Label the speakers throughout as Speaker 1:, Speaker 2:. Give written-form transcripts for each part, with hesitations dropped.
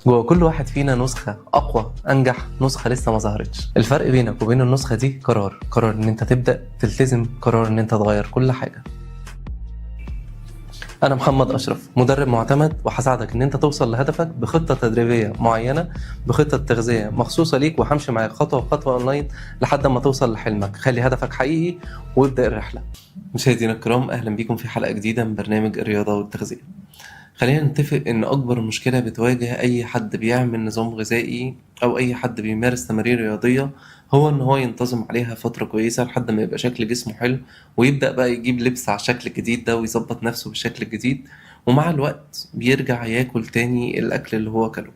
Speaker 1: جوه كل واحد فينا نسخة أقوى أنجح نسخة لسه ما ظهرتش. الفرق بينك وبين النسخة دي قرار إن أنت تبدأ تلتزم، قرار إن أنت تغير كل حاجة. أنا محمد أشرف، مدرب معتمد، وهساعدك إن أنت توصل لهدفك بخطة تدريبية معينة، بخطة تغذية مخصوصة ليك، وهمشي معاك خطوة بخطوة أونلاين لحد ما توصل لحلمك. خلي هدفك حقيقي وابدأ الرحلة. مشاهدينا الكرام، أهلا بيكم في حلقة جديدة من برنامج الرياضة والتغذية. خلينا نتفق إن أكبر مشكلة بتواجه أي حد بيعمل نظام غذائي أو أي حد بيمارس تمارين رياضية هو إن هو ينتظم عليها فترة كويسة لحد ما يبقى شكل جسمه حلو، ويبدأ بقى يجيب لبس على الشكل الجديد ده ويظبط نفسه بالشكل الجديد، ومع الوقت بيرجع ياكل تاني الأكل اللي هو أكله.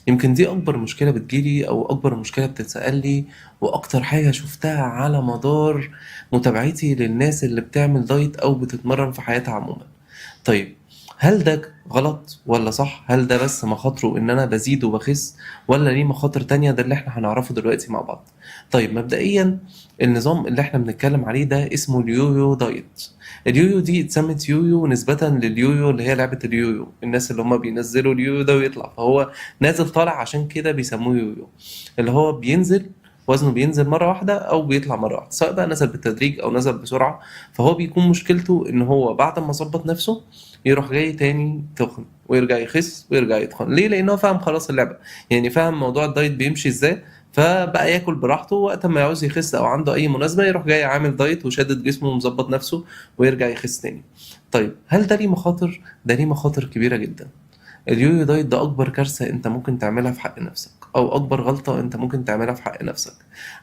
Speaker 1: يمكن دي أكبر مشكلة بتجيلي أو أكبر مشكلة بتتسألي، وأكتر حاجة شفتها على مدار متابعتي للناس اللي بتعمل دايت أو بتتمرن في حياتها عموما. طيب، هل ده غلط ولا صح؟ هل ده بس مخاطره ان انا بزيد وبخس، ولا ليه مخاطر تانية؟ ده اللي احنا هنعرفه دلوقتي مع بعض. طيب، مبدئيا النظام اللي احنا بنتكلم عليه ده اسمه اليويو دايت. اليويو دي اتسمت يويو نسبة لليويو اللي هي لعبة اليويو، الناس اللي هم بينزلوا اليويو ده ويطلع، فهو نازل طالع عشان كده بيسموه يويو. اللي هو بينزل وزنه بينزل مرة واحدة أو بيطلع مرة واحدة، سواء بقى نزل بالتدريج أو نزل بسرعة. فهو بيكون مشكلته إن هو بعد ما ظبط نفسه يروح جاي تاني تخن ويرجع يخس ويرجع يتخن. ليه؟ لأنه فاهم خلاص اللعبة، يعني فاهم موضوع الدايت بيمشي ازاي، فبقى ياكل براحته. وقت ما يعوز يخس أو عنده أي مناسبة يروح جاي عامل دايت وشادد جسمه ومظبط نفسه ويرجع يخس تاني. طيب، هل ده ليه مخاطر؟ ده ليه مخاطر كبيرة جدا. اليويو دايت ده أكبر كارثة أنت ممكن تعملها في حق نفسك، أو أكبر غلطة أنت ممكن تعملها في حق نفسك.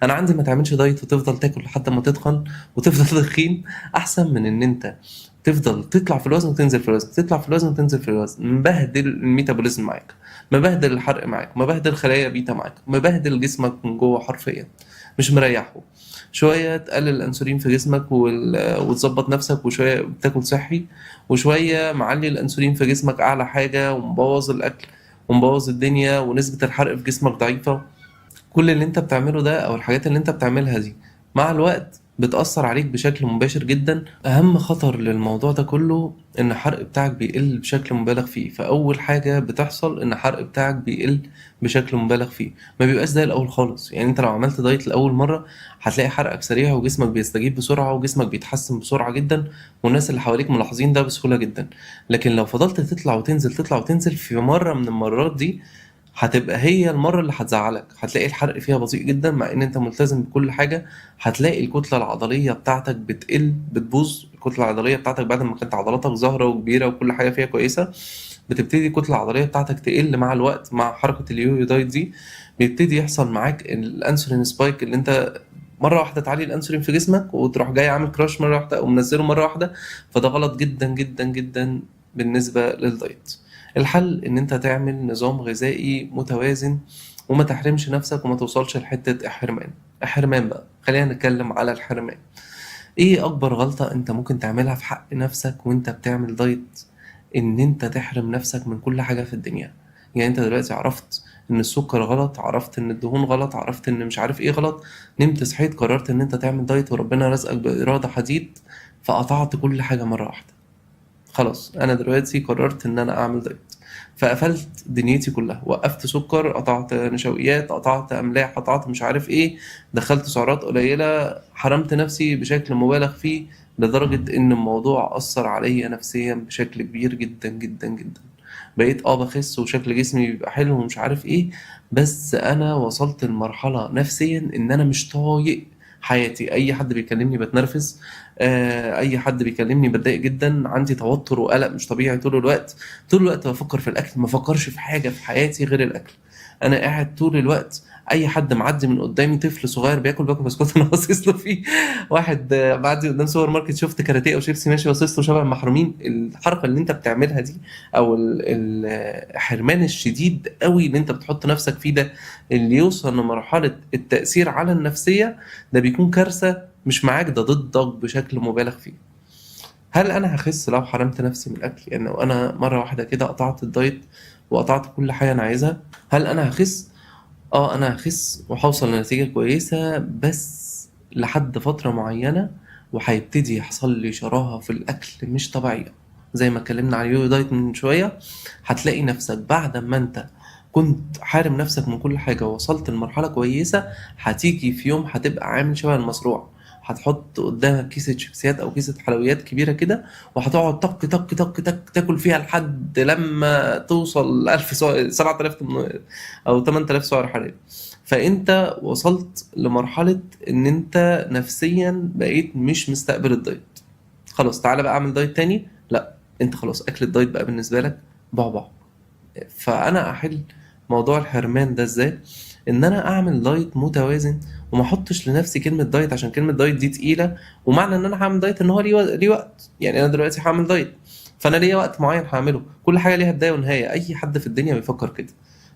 Speaker 1: أنا عندي ما تعملش دايت وتفضل تاكل لحد ما تتخن وتفضل تخين، أحسن من إن أنت تفضل تطلع في الوزن وتنزل في الوزن، تطلع في الوزن وتنزل في الوزن، مبهدل الميتابوليزم معاك، مبهدل الحرق معاك، مبهدل خلايا بيتا معاك، مبهدل جسمك من جوه حرفيا، مش مريحه. شوية تقلل الأنسولين في جسمك وتظبط نفسك، وشوية بتاكل صحي، وشوية معلي الأنسولين في جسمك أعلى حاجة ومبوظ الأكل ومبوظ الدنيا ونسبة الحرق في جسمك ضعيفة. كل اللي انت بتعمله ده او الحاجات اللي انت بتعملها دي مع الوقت بتأثر عليك بشكل مباشر جدا. اهم خطر للموضوع ده كله ان الحرق بتاعك بيقل بشكل مبالغ فيه. فاول حاجة بتحصل ان الحرق بتاعك بيقل بشكل مبالغ فيه، ما بيبقاش زي الاول خالص. يعني انت لو عملت دايت لاول مرة هتلاقي حرقك سريع وجسمك بيستجيب بسرعة وجسمك بيتحسن بسرعة جدا، والناس اللي حواليك ملاحظين ده بسهولة جدا. لكن لو فضلت تطلع وتنزل تطلع وتنزل، في مرة من المرات دي هتبقى هي المرة اللي هتزعلك، هتلاقي الحرق فيها بطيء جدا مع ان انت ملتزم بكل حاجة. هتلاقي الكتلة العضلية بتاعتك بتقل، بتبوظ. الكتلة العضلية بتاعتك بعد ما كانت عضلاتك ظاهرة وكبيرة وكل حاجة فيها كويسة، بتبتدي الكتلة العضلية بتاعتك تقل مع الوقت. مع حركة اليويو دايت دي بيبتدي يحصل معاك الانسولين سبايك، اللي انت مرة واحدة تعلي الانسولين في جسمك وتروح جاي عامل كراش مرة واحدة او منزله مرة واحدة. فده غلط جدا جدا جدا بالنسبة للدايت. الحل ان انت تعمل نظام غذائي متوازن وما تحرمش نفسك وما توصلش لحتة حرمان بقى. خلينا نتكلم على الحرمان. ايه اكبر غلطة انت ممكن تعملها في حق نفسك وانت بتعمل دايت؟ ان انت تحرم نفسك من كل حاجة في الدنيا. يعني انت دلوقتي عرفت ان السكر غلط، عرفت ان الدهون غلط، عرفت ان مش عارف ايه غلط، نمت صحيت قررت ان انت تعمل دايت وربنا رزقك بإرادة حديد، فقطعت كل حاجة مرة واحدة. خلاص، انا دلوقتي قررت ان انا اعمل دايت، فقفلت دنيتي كلها، وقفت سكر، قطعت نشويات، قطعت املاح، قطعت مش عارف ايه، دخلت سعرات قليلة، حرمت نفسي بشكل مبالغ فيه، لدرجة ان الموضوع اثر عليا نفسيا بشكل كبير جدا جدا جدا. بقيت بخس وشكل جسمي بيبقى حلو ومش عارف ايه، بس انا وصلت لمرحلة نفسيا ان انا مش طايق حياتي. اي حد بيكلمني بتنرفز، اي حد بيكلمني بتضايق جدا، عندي توتر وقلق مش طبيعي طول الوقت. طول الوقت بفكر في الاكل، ما بفكرش في حاجه في حياتي غير الاكل. انا قاعد طول الوقت، اي حد معدي من قدامي، طفل صغير باكل بسكوت انا باصص له فيه، واحد معدي قدام سوبر ماركت شفت كاراتيه او شيبسي ماشي باصص له شبه المحرومين. الحركه اللي انت بتعملها دي او الحرمان الشديد قوي اللي انت بتحط نفسك فيه ده، اللي يوصل لمرحله التاثير على النفسيه، ده بيكون كارثه مش معاك، ده ضدك بشكل مبالغ فيه. هل انا هخس لو حرمت نفسي من الاكل؟ يعني لو انا مره واحده كده قطعت الدايت وقطعت كل حاجه انا عايزها، هل انا هخس؟ اه، انا هخس وهوصل لنتيجه كويسه، بس لحد فتره معينه، وهيبتدي يحصل لي شراهه في الاكل مش طبيعيه. زي ما اتكلمنا على اليو دايت من شويه، هتلاقي نفسك بعد ما انت كنت حارم نفسك من كل حاجة ووصلت لمرحلة كويسة، هتيجي في يوم هتبقى عامل شبه المصروع، هتحط قدامك كيسة شيبسيات أو كيسة حلويات كبيرة كده، وهتقعد طق طق طق طق تاكل فيها لحد لما توصل 1000 سعر، 7000 أو 8000 سعر حراري. فأنت وصلت لمرحلة إن أنت نفسيا بقيت مش مستقبل الدايت. خلاص تعالى بقى أعمل دايت تاني، لا أنت خلاص أكل الدايت بقى بالنسبة لك بعبع. فانا احل موضوع الحرمان ده ازاي؟ ان انا اعمل دايت متوازن، وما احطش لنفسي كلمه دايت عشان كلمه دايت دي تقيله، ومعنى ان انا هعمل دايت ان هو ليه وقت. يعني انا دلوقتي هعمل دايت، فانا ليا وقت معين هعمله. كل حاجه ليها بدايه ونهايه، اي حد في الدنيا بيفكر كده،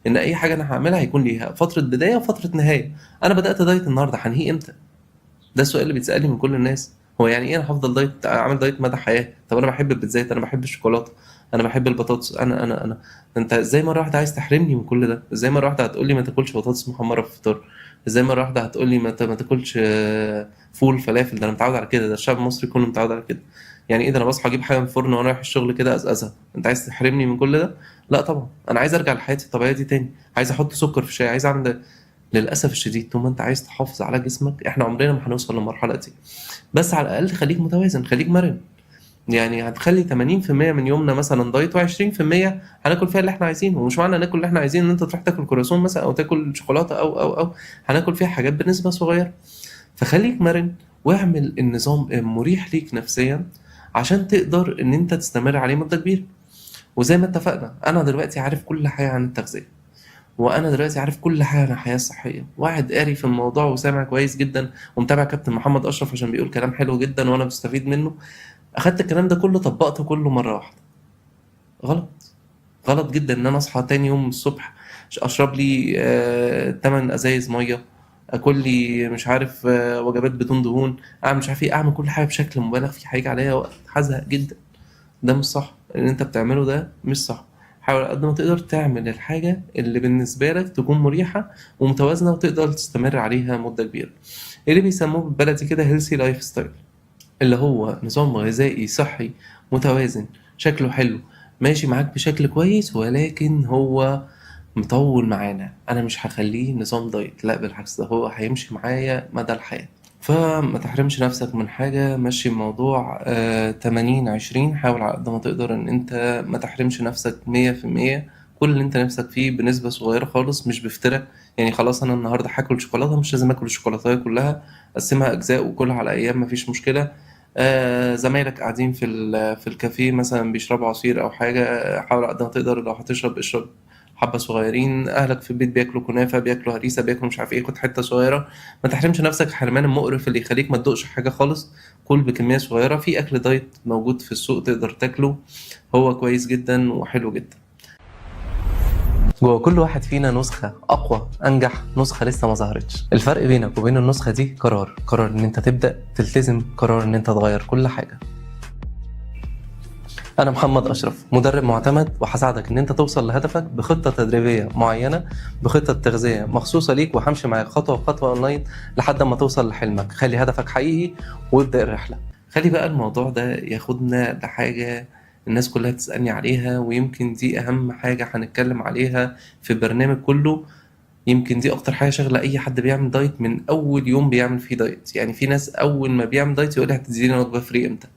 Speaker 1: ان اي حاجه انا هعملها هيكون ليها فتره بدايه وفتره نهايه. انا بدات دايت النهارده، هنهيه امتى؟ ده السؤال اللي بيتسألني من كل الناس. هو يعني ايه انا هفضل دايت اعمل دايت مدى حياه؟ طب انا بحب البيتزات، انا بحب الشوكولاته، انا بحب البطاطس، انا انت ازاي مره واحده عايز تحرمني من كل ده؟ ازاي مره واحده هتقول لي ما تاكلش بطاطس محمره في الفطار؟ ازاي مره واحده هتقول لي ما تاكلش فول فلافل؟ ده انا متعود على كده، ده الشعب المصري كله متعود على كده. يعني ايه ده انا بصحى اجيب حاجه من الفرن وانا رايح الشغل كده ازازها؟ انت عايز تحرمني من كل ده؟ لا طبعا، انا عايز ارجع لحياتي الطبيعيه دي تاني، عايز احط سكر في الشاي، عايز اعمل ده. للاسف الشديد طول ما انت عايز تحافظ على جسمك احنا عمرنا ما هنوصل للمرحله دي. بس على الاقل خليك متوازن، خليك مرن. يعني هتخلي 80% من يومنا مثلا دايت، و20% هناكل فيها اللي احنا عايزينه. ومش معنى ناكل اللي احنا عايزينه ان انت تروح تاكل كرواسون مثلا او تاكل شوكولاته او هناكل فيها حاجات بنسبه صغيره. فخليك مرن، واعمل النظام مريح ليك نفسيا عشان تقدر ان انت تستمر عليه مده كبيره. وزي ما اتفقنا، انا دلوقتي عارف كل حاجه عن التغذيه، وانا دلوقتي عارف كل حاجه عن الحياه الصحيه، واحد قاري في الموضوع وسامع كويس جدا، ومتابع كابتن محمد اشرف عشان بيقول كلام حلو جدا وانا بستفيد منه. اخدت الكلام ده كله طبقته كله مره واحده. غلط، غلط جدا ان انا اصحى تاني يوم الصبح اشرب لي 8 ازايز ميه، اكل لي مش عارف وجبات بدون دهون، اعمل مش عارف ايه، اعمل كل حاجه بشكل مبالغ فيه، هيجي عليا وقت هزهق جدا. ده مش صح، اللي انت بتعمله ده مش صح. حاول قد ما تقدر تعمل الحاجة اللي بالنسبة لك تكون مريحة ومتوازنة وتقدر تستمر عليها مدة كبيرة، اللي بيسموه بالبلدي كده هيلثي لايف ستايل، اللي هو نظام غذائي صحي متوازن، شكله حلو، ماشي معاك بشكل كويس، ولكن هو مطول معانا. انا مش هخليه نظام دايت، لا بالعكس، ده هو هيمشي معايا مدى الحياة. فما تحرمش نفسك من حاجة، مشي الموضوع 80-20. حاول على قد ما تقدر ان انت ما تحرمش نفسك 100%. كل اللي انت نفسك فيه بنسبة صغيرة خالص، مش بفترة. يعني خلاص انا النهاردة هاكل شوكولاتة، مش لازم اكل الشوكولاتة كلها، قسمها اجزاء وكلها على ايام، مفيش مشكلة. زمايلك قاعدين في الكافيه مثلا بيشربوا عصير او حاجة، حاول على قد ما تقدر لو هتشرب اشرب حبة صغيرين. أهلك في البيت بياكلوا كنافة، بياكلوا هريسة، بياكلوا مش عارف إيه، خد حتة صغيرة. ما تحرمش نفسك حرمان المقرف اللي يخليك ما تدوقش حاجة خالص. كل بكمية صغيرة. في أكل دايت موجود في السوق تقدر تاكله، هو كويس جدا وحلو جدا. جوه كل واحد فينا نسخة أقوى أنجح، نسخة لسه ما ظهرتش. الفرق بينك وبين النسخة دي قرار إن أنت تبدأ تلتزم، قرار إن أنت تغير كل حاجة. أنا محمد أشرف، مدرب معتمد، وهساعدك إن أنت توصل لهدفك بخطة تدريبية معينة، بخطة تغذية مخصوصة ليك، وهمشي معاك خطوة بخطوة أونلاين لحد ما توصل لحلمك. خلي هدفك حقيقي وابدأ الرحلة. خلي بقى الموضوع ده ياخدنا لحاجة الناس كلها تسألني عليها، ويمكن دي أهم حاجة هنتكلم عليها في البرنامج كله. يمكن دي أكتر حاجة شغلة أي حد بيعمل دايت من أول يوم بيعمل فيه دايت. يعني في ناس أول ما بيعمل دايت يقول هتديني وجبة فري إمتى؟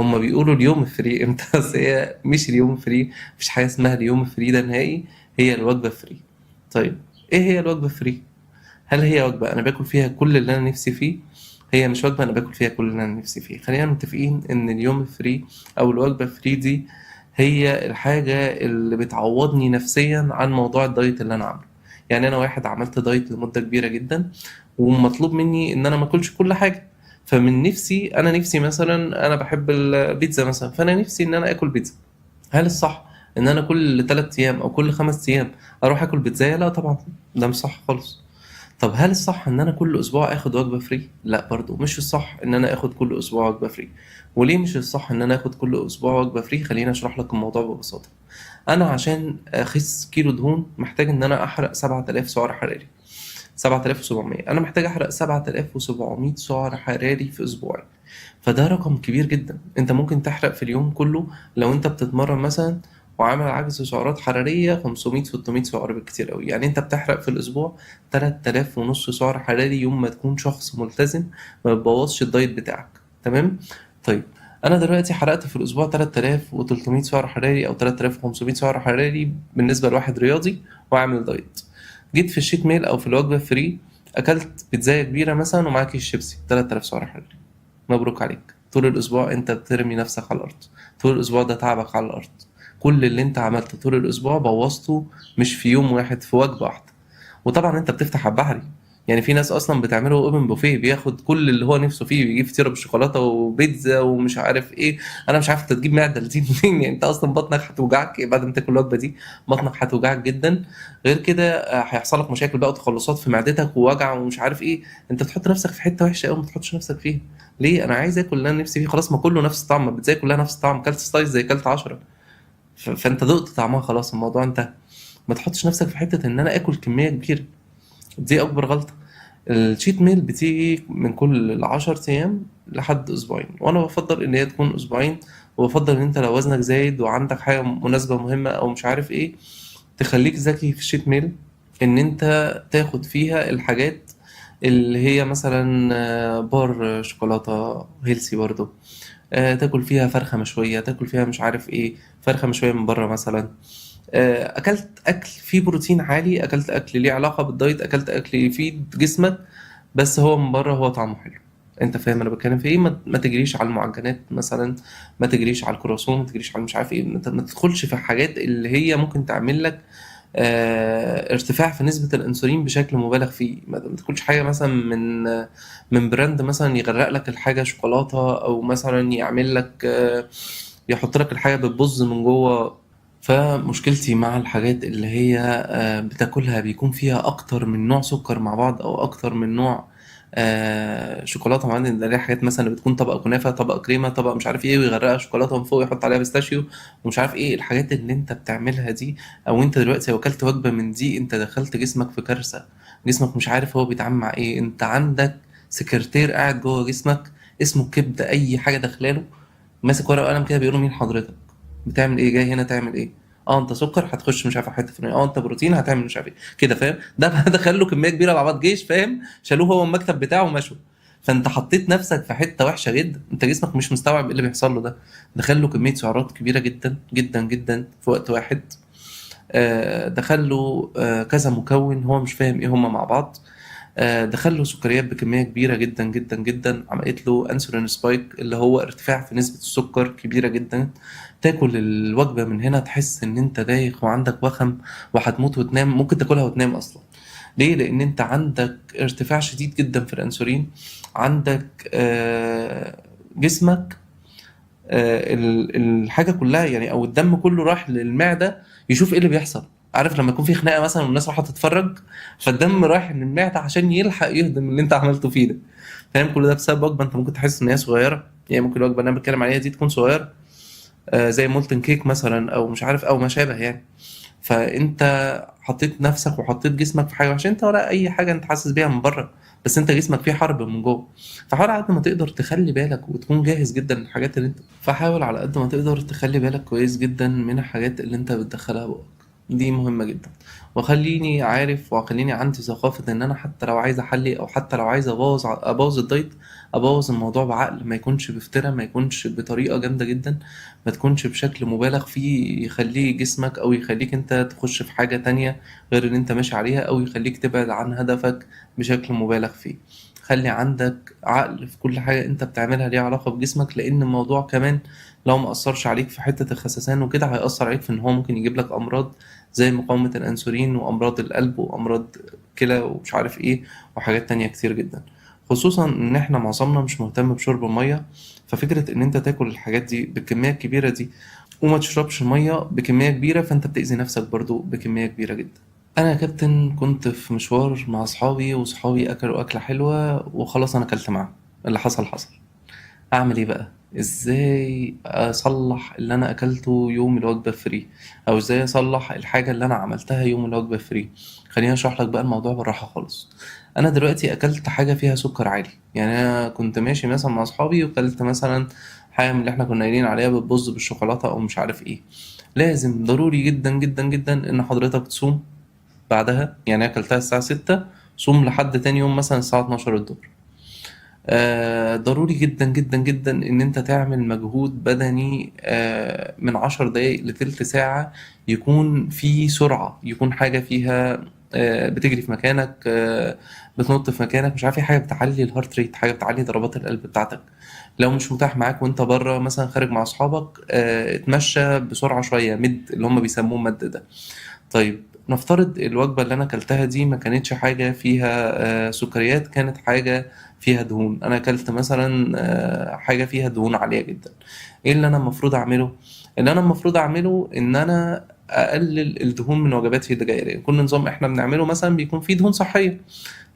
Speaker 1: هما بيقولوا اليوم الفري امتى؟ بس هي مش اليوم الفري، مفيش حاجة اسمها اليوم الفري ده نهائي، هي الوجبة فري. طيب ايه هي الوجبة فري؟ هل هي وجبة انا باكل فيها كل اللي انا نفسي فيه؟ هي مش وجبة انا باكل فيها كل اللي انا نفسي فيه. خلينا متفقين ان اليوم الفري او الوجبة الفري دي هي الحاجة اللي بتعوضني نفسيا عن موضوع الدايت اللي انا عامله. يعني انا واحد عملت دايت لمدة كبيرة جدا، ومطلوب مني ان انا ما اكلش كل حاجة. فمن نفسي، انا نفسي مثلا انا بحب البيتزا مثلا، فانا نفسي ان انا اكل بيتزا. هل الصح ان انا كل 3 ايام او كل 5 ايام اروح اكل بيتزا؟ لا طبعا، ده مش صح خالص. طب هل الصح ان انا كل اسبوع اخد وجبة فري؟ لا برضو مش الصح ان انا اخد كل اسبوع وجبة فري. وليه مش الصح ان انا اخد كل اسبوع وجبة فري؟ خليني اشرح لك الموضوع ببساطة. انا عشان اخس كيلو دهون محتاج ان انا احرق 7000 سعر حراري. 7700. انا محتاج احرق 7700 سعر حراري في اسبوعين. فده رقم كبير جدا. انت ممكن تحرق في اليوم كله لو انت بتتمرن مثلا وعامل عجز سعرات حراريه 500 600 سعر بالكتير قوي. يعني انت بتحرق في الاسبوع 3000 ونص سعر حراري يوم ما تكون شخص ملتزم ما بتبوظش الدايت بتاعك. تمام. طيب انا دلوقتي حرقت في الاسبوع 3300 سعر حراري او 3500 سعر حراري بالنسبه لواحد رياضي وعامل دايت. جيت في الشيت ميل او في الوجبه فري، اكلت بيتزايه كبيره مثلا ومعاك كيس شيبسي 3000 سعر حراري. مبروك عليك، طول الاسبوع انت بترمي نفسك على الارض، طول الاسبوع ده تعبك على الارض. كل اللي انت عملته طول الاسبوع بوظته مش في يوم واحد، في وجبه واحده. وطبعا انت بتفتح على البحري. يعني في ناس اصلا بتعمله اوبن بوفيه، بياخد كل اللي هو نفسه فيه، بيجيب فطيره بالشوكولاته وبيتزا ومش عارف ايه. انا مش عارف انت تجيب معده دي منين. يعني انت اصلا بطنك هتوجعك بعد ما تاكل الوجبه دي، بطنك هتوجعك جدا. غير كده هيحصل لك مشاكل بقى وتخلصات في معدتك ووجع ومش عارف ايه. انت بتحط نفسك في حته وحشه قوي، ما تحطش نفسك فيها. ليه؟ انا عايز اكل اللي انا نفسي فيه خلاص، ما كله نفس الطعم، ما بتزاي كلها نفس الطعم، كلت سلايس زي كلت 10. فانت دقت طعمها خلاص، الموضوع انتهى. ما تحطش نفسك في حته ان انا اكل كميه كبيره، دي اكبر غلطه. الشيت ميل بتيجي من كل 10 ايام لحد اسبوعين، وانا بفضل ان هي تكون اسبوعين. وبفضل ان انت لو وزنك زايد وعندك حاجه مناسبه مهمه او مش عارف ايه، تخليك ذكي في الشيت ميل، ان انت تاخد فيها الحاجات اللي هي مثلا بار شوكولاته هيلسي برضو، تاكل فيها فرخه مشويه، تاكل فيها مش عارف ايه، فرخه مشويه من بره مثلا. اكلت اكل فيه بروتين عالي، اكلت اكل ليه علاقه بالدايت، اكلت اكل يفيد جسمك، بس هو من بره هو طعمه حلو. انت فاهم انا بتكلم في ايه؟ ما تجريش على المعجنات مثلا، ما تجريش على الكرواسون، ما تجريش على مش عارف ايه، ما تدخلش في الحاجات اللي هي ممكن تعمل لك ارتفاع في نسبة الأنسولين بشكل مبالغ فيه. ما تاكلش حاجة مثلا من براند مثلا يغرق لك الحاجة شوكولاتة، أو مثلا يعمل لك يحط لك الحاجة بتبظ من جوه. فمشكلتي مع الحاجات اللي هي بتاكلها بيكون فيها اكتر من نوع سكر مع بعض، او اكتر من نوع شوكولاته مع بعض. ده ليه حاجات مثلا اللي بتكون طبقه كنافه، طبقه كريمه، طبقه مش عارف ايه، ويغرقها شوكولاته من فوق ويحط عليها بيستاشيو ومش عارف ايه. الحاجات اللي انت بتعملها دي، او انت دلوقتي لو اكلت وجبه من دي انت دخلت جسمك في كارثه. جسمك مش عارف هو بيتعامل مع ايه. انت عندك سكرتير قاعد جوه جسمك اسمه الكبد، اي حاجه داخلاله ماسك ورقه وقلم كده بيقولوا مين حضرتك، بتعمل ايه، جاي هنا تعمل ايه. اه انت سكر هتخش مش عارف حته فلانيه، اه انت بروتين هتعمل مش عارف ايه كده، فاهم؟ ده بقى دخل له كميه كبيره مع بعض جيش، فاهم؟ شالوه هو المكتب بتاعه ومشوا. فانت حطيت نفسك في حته وحشه جدا، انت جسمك مش مستوعب ايه اللي بيحصل له ده. دخل له كميه سعرات كبيره جدا جدا جدا في وقت واحد. دخل له كذا مكون هو مش فاهم ايه هما مع بعض. دخل له سكريات بكميه كبيره جدا جدا جدا، عملت له انسولين سبايك اللي هو ارتفاع في نسبه السكر كبيره جدا. تاكل الوجبه من هنا تحس ان انت دايخ وعندك وخم وهتموت وتنام، ممكن تاكلها وتنام اصلا. ليه؟ لان انت عندك ارتفاع شديد جدا في الانسولين. عندك جسمك الحاجه كلها يعني، او الدم كله راح للمعده يشوف ايه اللي بيحصل. عارف لما يكون في خناقه مثلا والناس رايحه تتفرج، فالدم رايح للمعده عشان يلحق يهضم اللي انت عملته فيه ده. فاهم؟ كل ده بسبب وجبه انت ممكن تحس ان هي صغيره. يعني ممكن الوجبه اللي انا بتكلم عليها دي تكون صغيره، زي مولتن كيك مثلا او مش عارف او ما شابه يعني. فانت حطيت نفسك وحطيت جسمك في حاجه عشان انت ولا اي حاجه انت حاسس بيها من بره، بس انت جسمك فيه حرب من جوه. فحاول على قد ما تقدر تخلي بالك وتكون جاهز جدا للحاجات اللي انت، فحاول على قد ما تقدر تخلي بالك كويس جدا من الحاجات اللي انت بتدخلها بقك. دي مهمة جدا. وخليني عارف وخليني عندي ثقافة ان انا حتى لو عايز احلي او حتى لو عايز ابوظ الدايت، ابوظ الموضوع بعقل، ما يكونش بفترة، ما يكونش بطريقة جامدة جدا، ما تكونش بشكل مبالغ فيه يخليه جسمك او يخليك انت تخش في حاجة تانية غير اللي انت ماشي عليها، او يخليك تبعد عن هدفك بشكل مبالغ فيه. خلي عندك عقل في كل حاجة انت بتعملها ليها علاقة بجسمك، لان الموضوع كمان لو ما أثرش عليك في حتة الخسسان وكده، هيأثر عليك في ان هو ممكن يجيب لك امراض زي مقاومة الانسولين وامراض القلب وامراض كلى ومش عارف ايه، وحاجات تانية كتير جدا. خصوصا ان احنا معظمنا مش مهتم بشرب المية. ففكرة ان انت تاكل الحاجات دي بالكمية الكبيرة دي وما تشربش مية بكمية كبيرة، فانت بتأذي نفسك برضو بكمية كبيرة جدا. انا يا كابتن كنت في مشوار مع اصحابي، واصحابي اكلوا اكلة حلوة وخلاص انا اكلت معاهم. اللي حصل حصل. اعمل ايه بقى؟ ازاي اصلح اللي انا اكلته يوم الوجبة فري، او ازاي اصلح الحاجة اللي انا عملتها يوم الوجبة فري؟ خليني اشرح لك بقى الموضوع بالراحة خالص. انا دلوقتي اكلت حاجة فيها سكر عالي. يعني انا كنت ماشي مثلا مع اصحابي وكلت مثلا حاجة من اللي احنا كنا قايلين عليها بتبوظ بالشوكولاتة او مش عارف ايه. لازم ضروري جدا جدا جدا ان حضرتك تصوم بعدها. يعني اكلتها الساعة 6، صوم لحد تاني يوم مثلا الساعة 12 الظهر. ضروري جدا جدا جدا ان انت تعمل مجهود بدني من 10 دقايق لتلت ساعة، يكون في سرعة، يكون حاجة فيها بتجري في مكانك، بتنط في مكانك، مش عارف ايه، حاجة بتعلي الهارت ريت، حاجة بتعلي ضربات القلب بتاعتك. لو مش متاح معاك وانت بره مثلا خارج مع اصحابك، اتمشى بسرعة شوية، مد اللي هم بيسموه مد ده. طيب نفترض الوجبة اللي أنا أكلتها دي ما كانتش حاجة فيها سكريات، كانت حاجة فيها دهون. أنا أكلت مثلا حاجة فيها دهون عالية جدا. إيه اللي أنا المفروض أعمله؟ اللي أنا المفروض أعمله إن أنا أقلل الدهون من وجباتي اللي جاية لي. كل نظام إحنا بنعمله مثلا بيكون فيه دهون صحية،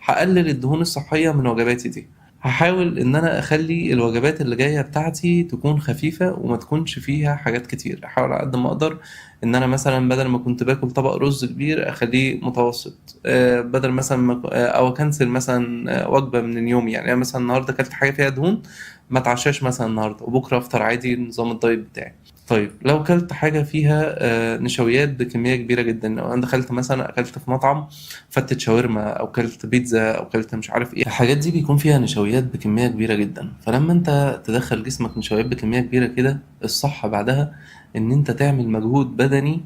Speaker 1: هقلل الدهون الصحية من وجباتي دي. هحاول ان انا اخلي الوجبات اللي جايه بتاعتي تكون خفيفه وما تكونش فيها حاجات كتير. احاول على قد ما اقدر ان انا مثلا بدل ما كنت باكل طبق رز كبير اخليه متوسط. بدل مثلا او اكنسل مثلا وجبه من اليوم. يعني انا مثلا النهارده اكلت حاجه فيها دهون، ما اتعشاش مثلا النهارده، وبكره افطر عادي نظام الدايت بتاعي. طيب لو كلت حاجة فيها نشويات بكمية كبيرة جدا، لو أنا دخلت مثلا أكلت في مطعم فتة شاورما أو كلت بيتزا أو كلت مش عارف إيه، الحاجات دي بيكون فيها نشويات بكمية كبيرة جدا. فلما أنت تدخل جسمك نشويات بكمية كبيرة كده، الصح بعدها إن أنت تعمل مجهود بدني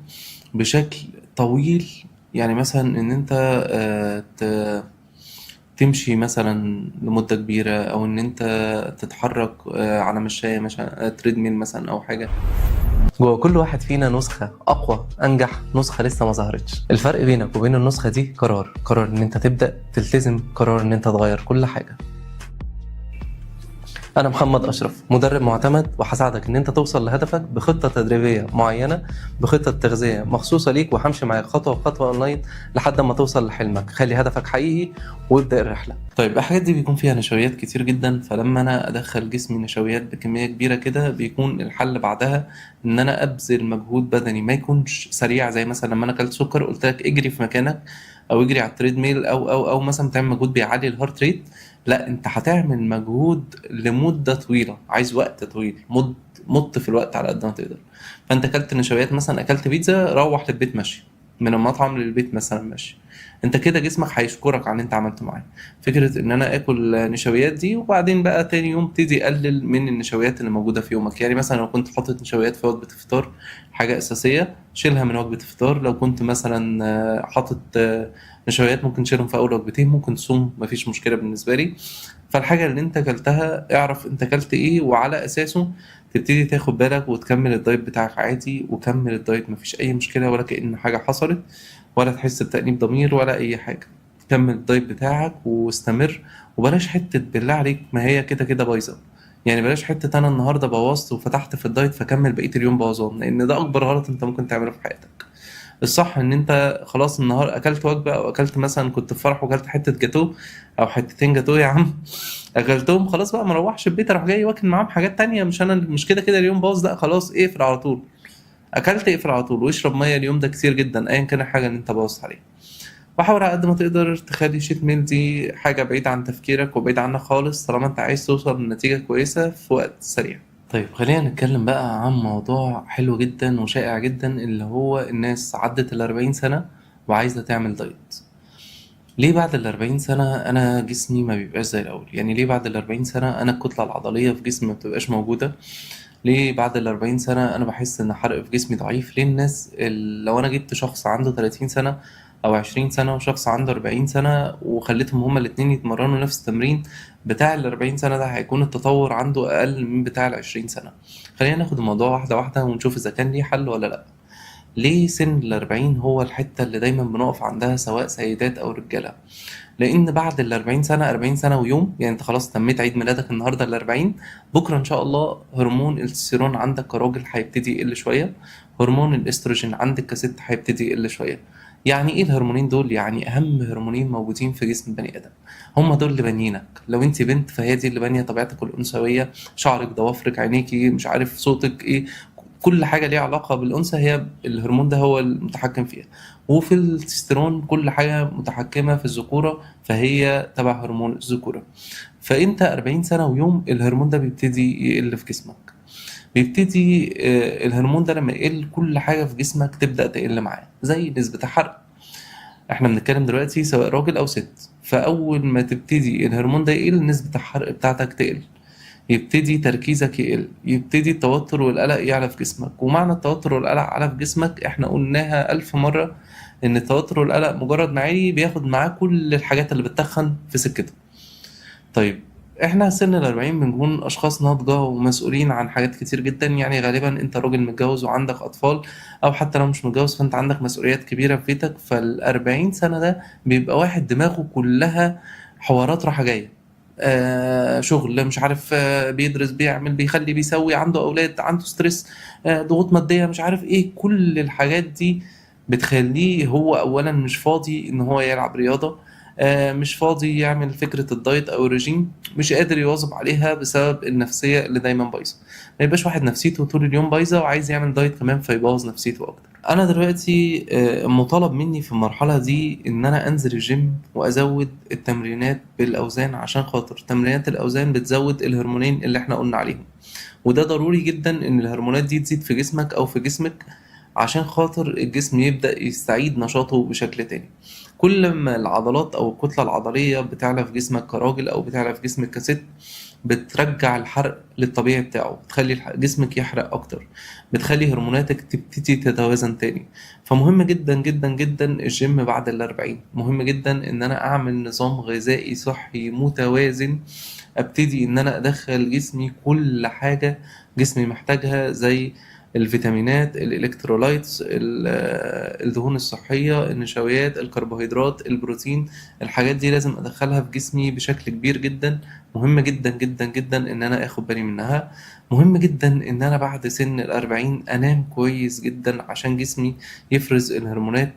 Speaker 1: بشكل طويل. يعني مثلا إن أنت تمشي مثلا لمدة كبيرة، أو إن أنت تتحرك على مشاية مثلا، تريدميل مثلا أو حاجة. جوه كل واحد فينا نسخة أقوى أنجح، نسخة لسه ما ظهرتش. الفرق بينك وبين النسخة دي قرار إن أنت تبدأ تلتزم، قرار إن أنت تغير كل حاجة. أنا محمد أشرف، مدرب معتمد، وهساعدك إن أنت توصل لهدفك بخطة تدريبية معينة، بخطة تغذية مخصوصة ليك، وهمشي معاك خطوة بخطوة أونلاين لحد ما توصل لحلمك. خلي هدفك حقيقي وابدأ الرحلة. طيب الحاجات دي بيكون فيها نشويات كتير جدا، فلما أنا أدخل جسمي نشويات بكمية كبيرة كده، بيكون الحل بعدها إن أنا أبذل مجهود بدني ما يكونش سريع. زي مثلا لما أنا أكلت سكر قلت لك اجري في مكانك، أو اجري على التريد ميل، أو مثلا تعمل مجهود بيعلي الهارت ريت. لا، انت هتعمل مجهود لمدة طويلة، عايز وقت طويل، مط في الوقت على قد ما تقدر. فانت اكلت نشويات مثلا، اكلت بيتزا، روح للبيت ماشي، من المطعم للبيت مثلا ماشي، انت كده جسمك هيشكرك على اللي انت عملته معاه. فكرة ان انا اكل نشويات دي وبعدين بقى تاني يوم تبتدي اقلل من النشويات اللي موجودة في يومك. يعني مثلا لو كنت حاطط نشويات في وجبة الفطار، حاجة اساسية، شيلها من وجبة الفطار. لو كنت مثلا حاطط نشويات، ممكن تشيلهم في اول وجبتين، ممكن تصوم، مفيش مشكلة بالنسبة لي. فالحاجة اللي انت اكلتها اعرف انت اكلت ايه، وعلى اساسه تبتدي تاخد بالك وتكمل الدايت بتاعك عادي. وكمل الدايت، مفيش اي مشكلة ولا كأن حاجة حصلت، ولا تحس بتأنيب ضمير ولا اي حاجة. كمل الدايت بتاعك واستمر، وبلاش حتة بالله عليك ما هي كده كده بايظة. يعني بلاش حتة انا النهاردة بوظت وفتحت في الدايت فكمل بقية اليوم بوظان، لان ده اكبر غلط انت ممكن تعمله في حياتك. الصح ان انت خلاص النهار اكلت وجبه، او اكلت مثلا كنت في فرح واكلت حته جاتوه او حتتين جاتوه يا عم، اكلتهم خلاص بقى، ما اروحش البيت اروح جاي واكل معاهم حاجات تانية. مش انا مش كده كده اليوم باظ، لا خلاص اقفل على طول. اكلت اقفل على طول، واشرب ميه اليوم ده كتير جدا ايا كان الحاجه اللي انت باظت عليها. وحاول على قد ما تقدر تخلي شيت ميل دي حاجه بعيده عن تفكيرك وبعيد عنك خالص، طالما انت عايز توصل لنتيجه كويسه في وقت سريع. طيب خلينا نتكلم بقى عن موضوع حلو جدا وشائع جدا، اللي هو الناس عدت ال40 سنة وعايزة تعمل دايت. ليه بعد ال40 سنة أنا جسمي ما بيبقاش زي الأول؟ يعني ليه بعد ال40 سنة أنا الكتلة العضلية في جسمي ما بتبقاش موجودة؟ ليه بعد ال40 سنة أنا بحس إن حرق في جسمي ضعيف؟ ليه الناس لو أنا جبت شخص عنده 30 سنة أو 20 سنة وشخص عنده 40 سنة وخليتهم هما الاتنين يتمرنوا نفس التمرين، بتاع ال40 سنة ده هيكون التطور عنده أقل من بتاع ال20 سنة. خلينا ناخد الموضوع واحدة واحدة ونشوف إذا كان ليه حل ولا لأ. ليه سن ال40 هو الحتة اللي دايما بنقف عندها سواء سيدات أو رجالة؟ لان بعد ال40 سنه، 40 سنه ويوم، يعني انت خلاص تميت عيد ميلادك النهارده ال40، بكره ان شاء الله هرمون التستيرون عندك كراجل هيبتدي يقل شويه، هرمون الاستروجين عندك كست هيبتدي يقل شويه. يعني ايه الهرمونين دول؟ يعني اهم هرمونين موجودين في جسم البني ادم، هم دول اللي بانيينك. لو انت بنت فهي دي اللي بانيه طبيعتك الانثويه، شعرك، ضوافرك، عينيكي، مش عارف صوتك ايه، كل حاجة ليها علاقة بالأنثى هي الهرمون ده هو المتحكم فيها. وفي التستيرون كل حاجة متحكمة في الذكورة فهي تبع هرمون الذكورة. فأنت 40 سنة ويوم الهرمون ده بيبتدي يقل في جسمك. بيبتدي الهرمون ده لما يقل كل حاجة في جسمك تبدأ تقل معاه، زي نسبة الحرق. احنا بنتكلم دلوقتي سواء راجل او ست، فاول ما تبتدي الهرمون ده يقل نسبة الحرق بتاعتك تقل، يبتدي تركيزك يقل، يبتدي التوتر والقلق يعلى في جسمك. ومعنى التوتر والقلق على في جسمك احنا قلناها 1000 مرة، ان التوتر والقلق مجرد ما عالي بياخد معاه كل الحاجات اللي بتتخن في سكته. طيب احنا سن ال40 بنكون اشخاص ناضجة ومسؤولين عن حاجات كتير جدا. يعني غالبا انت راجل متجوز وعندك اطفال، او حتى لو مش متجوز فانت عندك مسؤوليات كبيرة في بيتك. فال40 سنة ده بيبقى واحد دماغه كلها حوارات رايحة جاية، شغل مش عارف، بيدرس، بيعمل، بيخلي، بيسوي، عنده اولاد، عنده ستريس، ضغوط مادية، مش عارف ايه. كل الحاجات دي بتخليه هو اولا مش فاضي ان هو يلعب رياضة، مش فاضي يعمل فكرة الدايت أو الرجيم، مش قادر يواظب عليها بسبب النفسية اللي دايما بايظة. ما يبقاش واحد نفسيته طول اليوم بايظة وعايز يعمل دايت كمان فيبوظ نفسيته أكتر. أنا دلوقتي مطالب مني في المرحلة دي إن أنا أنزل الجيم وأزود التمرينات بالأوزان، عشان خاطر تمرينات الأوزان بتزود الهرمونين اللي احنا قلنا عليهم. وده ضروري جدا إن الهرمونات دي تزيد في جسمك أو في جسمك عشان خاطر الجسم يبدأ يستعيد نشاطه بشكل تاني. كل ما العضلات أو الكتلة العضلية بتعلى في جسمك كراجل أو بتعلى في جسمك كست، بترجع الحرق للطبيعي بتاعه، بتخلي جسمك يحرق أكتر، بتخلي هرموناتك تبتدي تتوازن تاني. فمهم جدا جدا جدا الجيم بعد ال40. مهم جدا إن أنا أعمل نظام غذائي صحي متوازن، ابتدي ان انا ادخل جسمي كل حاجة جسمي محتاجها، زي الفيتامينات، الالكترولايتس، الدهون الصحية، النشويات، الكربوهيدرات، البروتين. الحاجات دي لازم ادخلها في جسمي بشكل كبير جدا. مهم جدا جدا جدا ان انا اخد بالي منها. مهم جدا ان انا بعد سن ال40 انام كويس جدا عشان جسمي يفرز الهرمونات.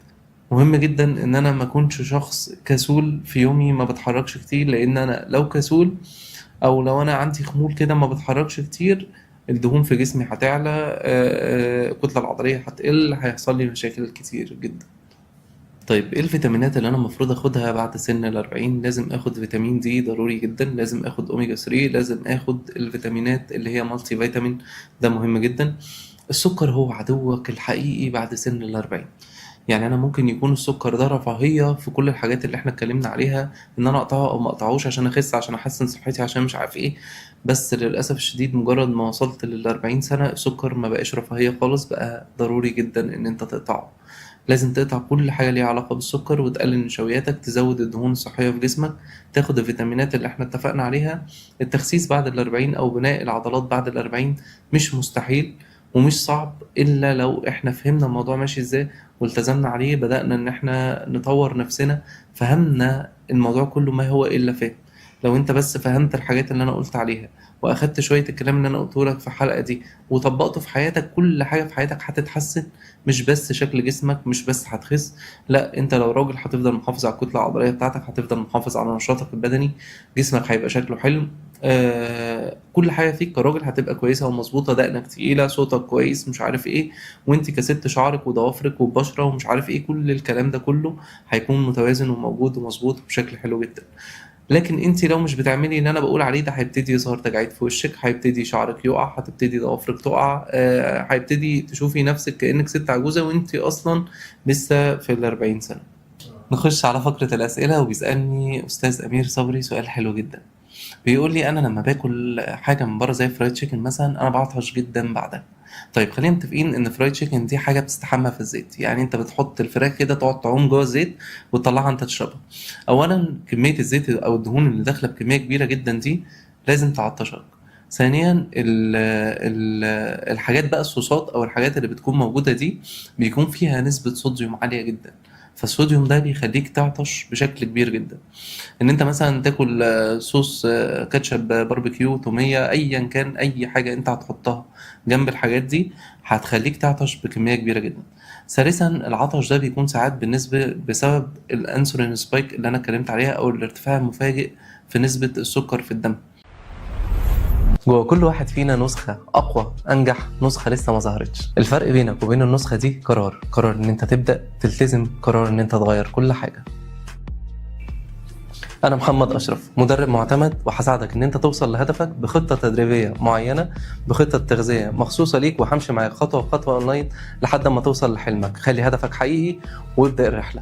Speaker 1: مهم جدا ان انا ما اكونش شخص كسول في يومي ما بتحركش كتير، لان انا لو كسول او لو انا عندي خمول كده ما بتحركش كتير، الدهون في جسمي هتعلى، الكتلة العضلية هتقل، هيحصل لي مشاكل كتير جدا. طيب ايه الفيتامينات اللي انا المفروض اخدها بعد سن ال40؟ لازم اخد فيتامين دي ضروري جدا، لازم اخد اوميجا 3، لازم اخد الفيتامينات اللي هي مالتي فيتامين، ده مهم جدا. السكر هو عدوك الحقيقي بعد سن ال40. يعني انا ممكن يكون السكر ده رفاهية في كل الحاجات اللي احنا اتكلمنا عليها، ان انا اقطعه او ما اقطعوش عشان اخس، عشان احسن صحتي، عشان مش عارف ايه. بس للاسف الشديد مجرد ما وصلت لل40 سنة السكر ما بقاش رفاهية خالص، بقى ضروري جدا ان انت تقطعه. لازم تقطع كل حاجة ليها علاقة بالسكر، وتقلل نشوياتك، تزود الدهون الصحية في جسمك، تاخد الفيتامينات اللي احنا اتفقنا عليها. التخسيس بعد ال40 أو بناء العضلات بعد ال40 مش مستحيل ومش صعب، إلا لو احنا فهمنا الموضوع ماشي ازاي والتزمنا عليه، بدأنا ان احنا نطور نفسنا، فهمنا الموضوع كله ما هو إلا فهم. لو انت بس فهمت الحاجات اللي انا قلت عليها، واخدت شوية الكلام اللي انا قلته لك في الحلقة دي وطبقته في حياتك، كل حاجة في حياتك هتتحسن. مش بس شكل جسمك، مش بس هتخس، لا، انت لو راجل هتفضل محافظ على الكتلة العضلية بتاعتك، هتفضل محافظ على نشاطك البدني، جسمك هيبقى شكله حلو، كل حاجة فيك كراجل هتبقى كويسة ومظبوطة، دقنك تقيلة، صوتك كويس، مش عارف ايه. وانت كست شعرك وضوافرك وبشرة ومش عارف ايه، كل الكلام ده كله هيكون متوازن وموجود ومظبوط بشكل حلو جدا. لكن انت لو مش بتعملي اللي انا بقول عليه ده، هيبتدي يظهر تجاعيد في وشك، هيبتدي شعرك يقع، هتبتدي ضوافرك تقع، هيبتدي تشوفي نفسك كأنك ست عجوزة وانت اصلا لسه في ال40 سنة. نخش على فقرة الأسئلة. وبيسألني أستاذ أمير صبري سؤال حلو جدا، بيقول لي أنا لما باكل حاجة من بره زي فرايد تشيكن مثلا أنا بعطش جدا بعدها. طيب خلينا متفقين إن فرايد تشيكن دي حاجة بتستحمى في الزيت، يعني أنت بتحط الفراخ كده تقعد تعوم جوه الزيت وتطلعها أنت تشربها. أولا كمية الزيت أو الدهون اللي داخلة بكمية كبيرة جدا دي لازم تعطشك. ثانيا الحاجات بقى، الصوصات أو الحاجات اللي بتكون موجودة دي بيكون فيها نسبة صوديوم عالية جدا، فالصوديوم ده بيخليك تعطش بشكل كبير جدا. ان انت مثلا تاكل صوص كاتشب، باربيكيو، تومية، ايا كان اي حاجة انت هتحطها جنب الحاجات دي هتخليك تعطش بكمية كبيرة جدا. ثالثا العطش ده بيكون ساعات بالنسبة بسبب الانسولين سبايك اللي انا اتكلمت عليها، او الارتفاع المفاجئ في نسبة السكر في الدم. جوه كل واحد فينا نسخة أقوى أنجح، نسخة لسه ما ظهرتش. الفرق بينك وبين النسخة دي قرار إن أنت تبدأ تلتزم، قرار إن أنت تغير كل حاجة. أنا محمد أشرف، مدرب معتمد، وهساعدك إن أنت توصل لهدفك بخطة تدريبية معينة، بخطة تغذية مخصوصة ليك، وهمشي معاك خطوة بخطوة أونلاين لحد ما توصل لحلمك. خلي هدفك حقيقي وابدأ الرحلة.